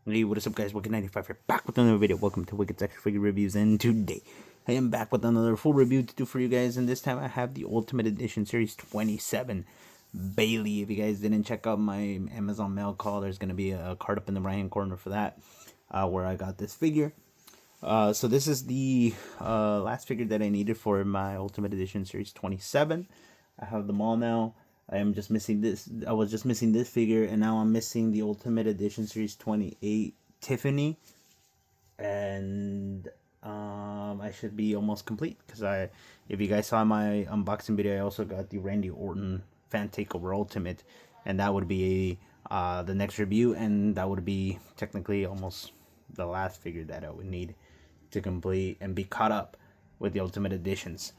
Hey, what is up, guys? Wicked95 here, back with another video. Welcome to Wicked's Extra Figure Reviews, and today I am back with another full review to do for you guys, and this time I have the Ultimate Edition Series 27 Bayley. If you guys didn't check out my Amazon mail call, there's going to be a card up in the right-hand corner for that, where I got this figure. So this is the last figure that I needed for my Ultimate Edition Series 27. I have them all now. I am just missing this. I was just missing this figure, and now I'm missing the Ultimate Edition Series 28 Tiffany. And I should be almost complete, because if you guys saw my unboxing video, I also got the Randy Orton Fan Takeover Ultimate, and that would be the next review, and that would be technically almost the last figure that I would need to complete and be caught up with the Ultimate Editions.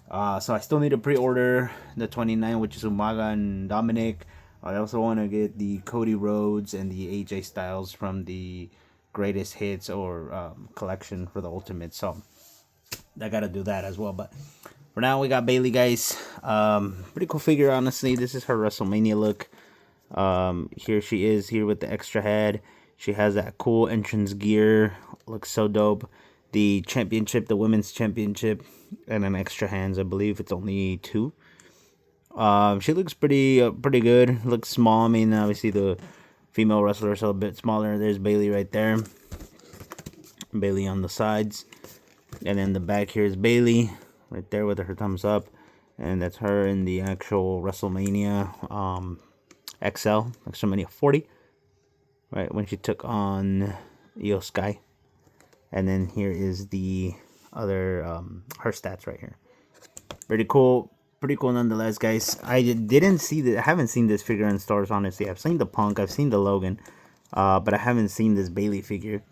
So I still need to pre-order the 29, which is Umaga and Dominic. I also want to get the Cody Rhodes and the AJ Styles from the Greatest Hits or collection for the Ultimate. So I gotta do that as well. But for now, we got Bayley, guys. Pretty cool figure, honestly. This is her WrestleMania look. Here she is here with the extra head. She has that cool entrance gear. Looks so dope. The championship, the women's championship, and an extra hands. I believe it's only 2. She looks pretty good. Looks small. I mean, obviously the female wrestlers are a bit smaller. There's Bayley right there. Bayley on the sides, and then the back here is Bayley right there with her thumbs up, and that's her in the actual WrestleMania XL, WrestleMania 40, right when she took on Io Sky. And then here is the other her stats right here. Pretty cool nonetheless, guys. I haven't seen this figure in stores, honestly. I've seen the Punk, I've seen the Logan, but I haven't seen this Bayley figure.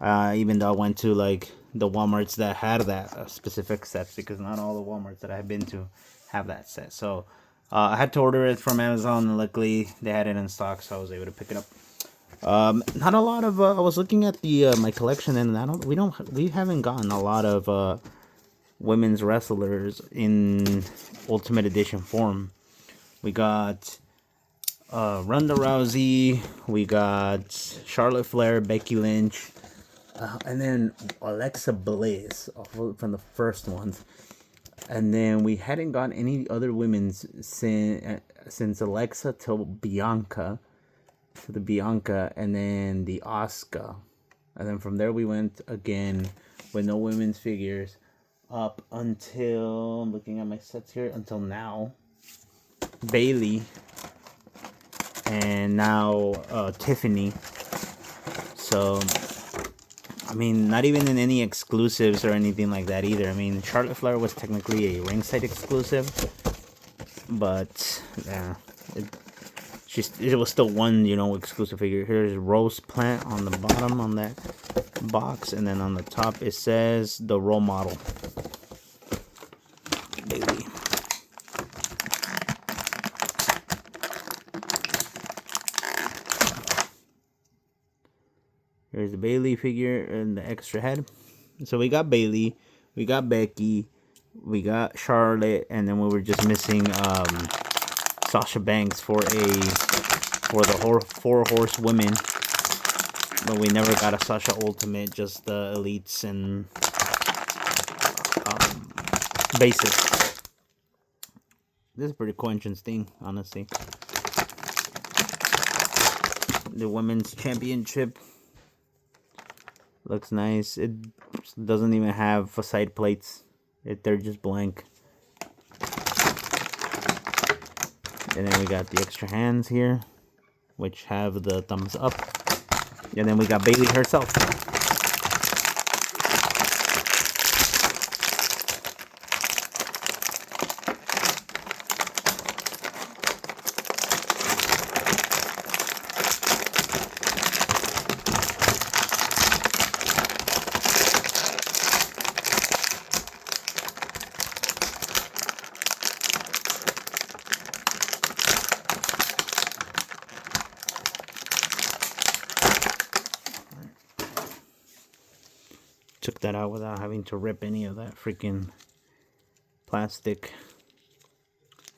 Even though I went to like the Walmarts that had that specific sets, because not all the Walmarts that I've been to have that set. So I had to order it from Amazon, and luckily they had it in stock, so I was able to pick it up. Not a lot of I was looking at the my collection, and we haven't gotten a lot of women's wrestlers in Ultimate Edition form. We got Ronda Rousey, we got Charlotte Flair, Becky Lynch, and then Alexa Bliss from the first ones. And then we hadn't gotten any other women's since Alexa till Bianca. To the Bianca, and then the Asuka, and then from there we went again with no women's figures up until, I'm looking at my sets here, until now Bayley, and now Tiffany. So I mean, not even in any exclusives or anything like that either. I mean, Charlotte Flair was technically a ringside exclusive, but yeah, it was still one, exclusive figure. Here's Rose Plant on the bottom on that box, and then on the top it says the role model Bayley. Here's the Bayley figure and the extra head. So we got Bayley, we got Becky, we got Charlotte, and then we were just missing Sasha Banks for the 4 horsewomen, but we never got a Sasha Ultimate, just the elites and basics. This is a pretty cool entrance thing, honestly. The women's championship looks nice. It doesn't even have side plates. They're just blank. And then we got the extra hands here, which have the thumbs up. And then we got Bayley herself. Took that out without having to rip any of that freaking plastic.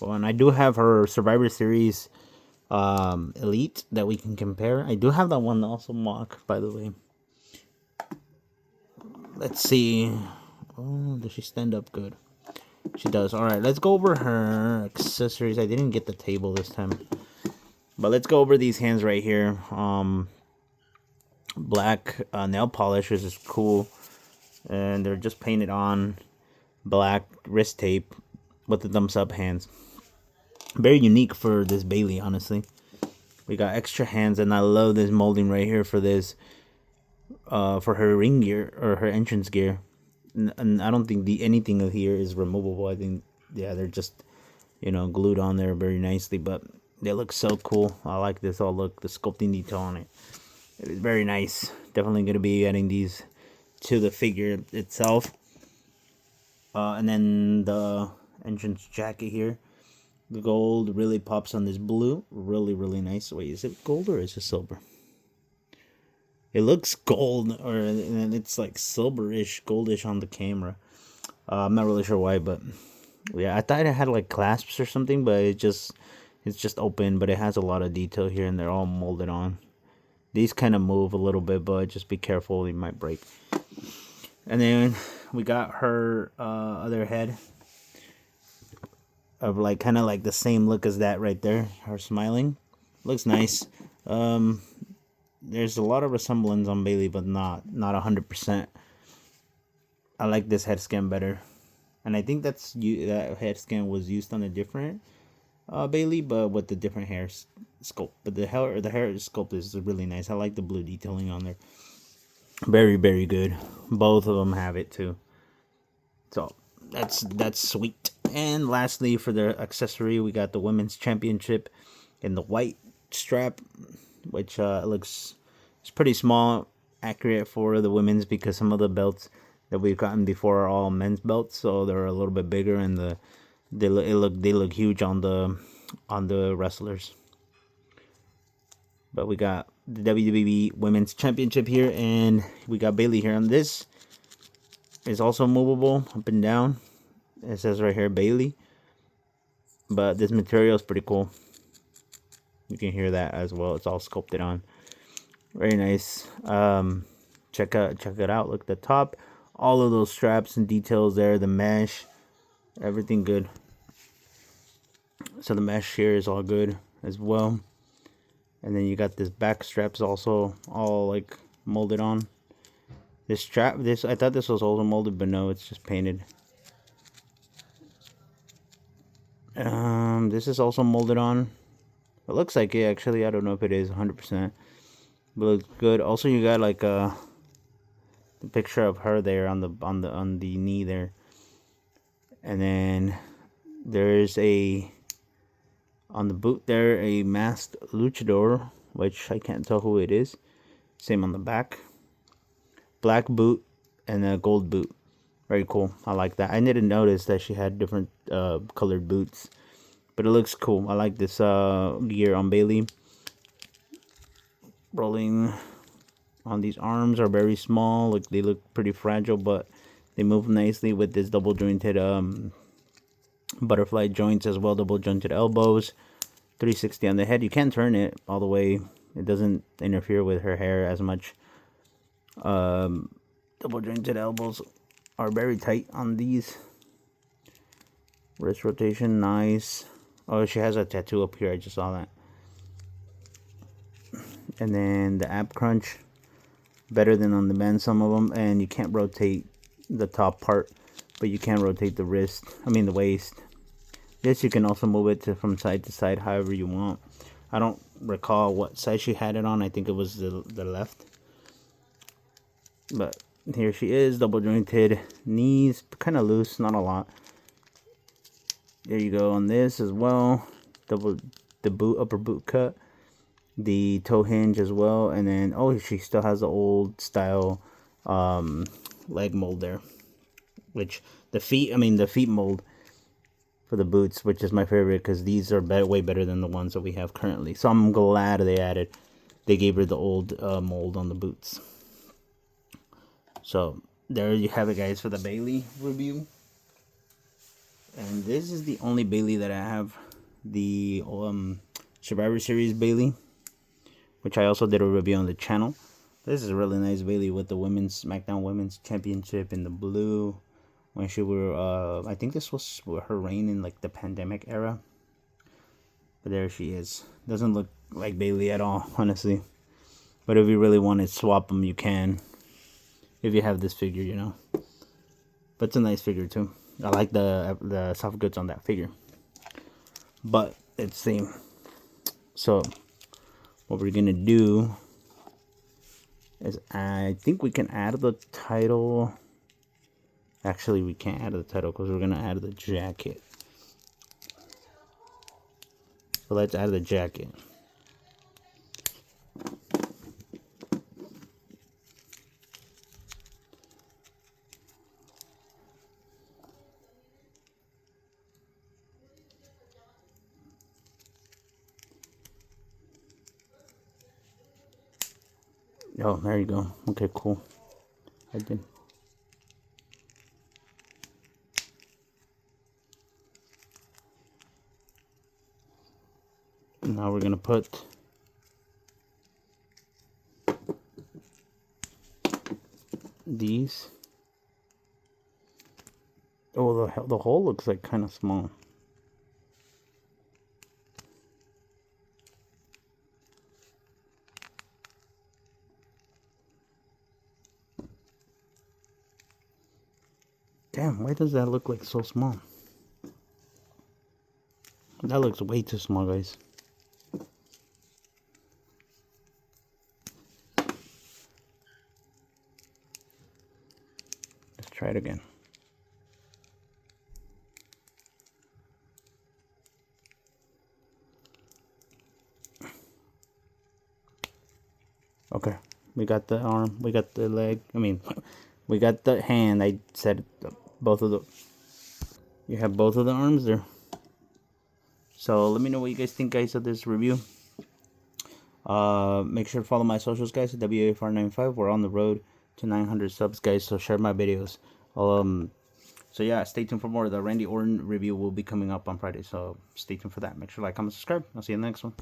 Well, and I do have her Survivor Series Elite that we can compare. I do have that one also mock, by the way. Let's see. Oh, does she stand up good? She does. All right, let's go over her accessories. I didn't get the table this time, but let's go over these hands right here. Black nail polish, which is cool, and they're just painted on. Black wrist tape with the thumbs up hands. Very unique for this Bayley, honestly. We got extra hands, and I love this molding right here for this, for her ring gear or her entrance gear. And I don't think anything here is removable. I think, yeah, they're just, glued on there very nicely. But they look so cool. I like this all look, the sculpting detail on it. It is very nice. Definitely going to be adding these to the figure itself. And then the entrance jacket here. The gold really pops on this blue. Really, really nice. Wait, is it gold or is it silver? It looks gold, and it's like silverish, goldish on the camera. I'm not really sure why, but yeah, I thought it had like clasps or something, but it's just open, but it has a lot of detail here, and they're all molded on. These kind of move a little bit, but just be careful, they might break. And then we got her other head of like kind of like the same look as that right there. Her smiling looks nice. There's a lot of resemblance on Bayley, but not 100%. I like this head scan better, and I think that head scan was used on a different Bayley, but with the different hair sculpt. But the hair sculpt is really nice. I like the blue detailing on there. Very, very good. Both of them have it too. So that's sweet. And lastly, for the accessory, we got the women's championship in the white strap, which it's pretty small, accurate for the women's, because some of the belts that we've gotten before are all men's belts, so they're a little bit bigger, and they look huge on the wrestlers. But we got the WWE Women's Championship here, and we got Bayley here. And this is also movable up and down. It says right here Bayley, but this material is pretty cool. You can hear that as well. It's all sculpted on. Very nice. Check it out. Look at the top. All of those straps and details there. The mesh, everything good. So the mesh here is all good as well. And then you got this back straps also all like molded on. This strap, I thought this was also molded, but no, it's just painted. This is also molded on. It looks like it actually. I don't know if it is 100%, but it looks good. Also, you got like the picture of her there on the knee there, and then there's on the boot there a masked luchador, which I can't tell who it is. Same on the back. Black boot and a gold boot. Very cool. I like that. I didn't notice that she had different colored boots, but it looks cool. I like this gear on Bayley. Rolling on these arms are very small. Like, they look pretty fragile, but they move nicely with this double jointed butterfly joints as well. Double jointed elbows. 360 on the head. You can't turn it all the way. It doesn't interfere with her hair as much. Double jointed elbows are very tight on these. Wrist rotation, nice. Oh, she has a tattoo up here. I just saw that. And then the ab crunch, better than on the band, some of them. And you can't rotate the top part, but you can rotate the the waist. This you can also move it from side to side however you want. I don't recall what side she had it on. I think it was the left. But here she is, double jointed knees, kind of loose, not a lot. There you go on this as well. Upper boot cut, the toe hinge as well, and then she still has the old style leg mold there. Which the feet mold for the boots, which is my favorite because these are way better than the ones that we have currently. So I'm glad they gave her the old mold on the boots. So there you have it, guys, for the Bayley review. And this is the only Bayley that I have the Survivor Series Bayley, which I also did a review on the channel. This is a really nice Bayley with the women's SmackDown Women's Championship in the blue. When she were, I think this was her reign in like the pandemic era. But there she is. Doesn't look like Bayley at all, honestly. But if you really want to swap them, you can. If you have this figure, you know. But it's a nice figure too. I like the soft goods on that figure. But it's same. So what we're gonna do is I think we can add the title. Actually, we can't add the title because we're gonna add the jacket. So let's add the jacket. Oh, there you go. Okay, cool. I did. Now we're gonna put these. Oh, the hole looks like kind of small. Damn, why does that look like so small? That looks way too small, guys. Let's try it again. Okay, we got the arm, we got the leg, we got the hand. I said both of the, you have both of the arms there. So let me know what you guys think, guys, of this review. Make sure to follow my socials, guys, at WAFR95. We're on the road to 900 subs, guys, so share my videos. So yeah, stay tuned for more. The Randy Orton review will be coming up on Friday, so stay tuned for that. Make sure to like, comment, subscribe. I'll see you in the next one.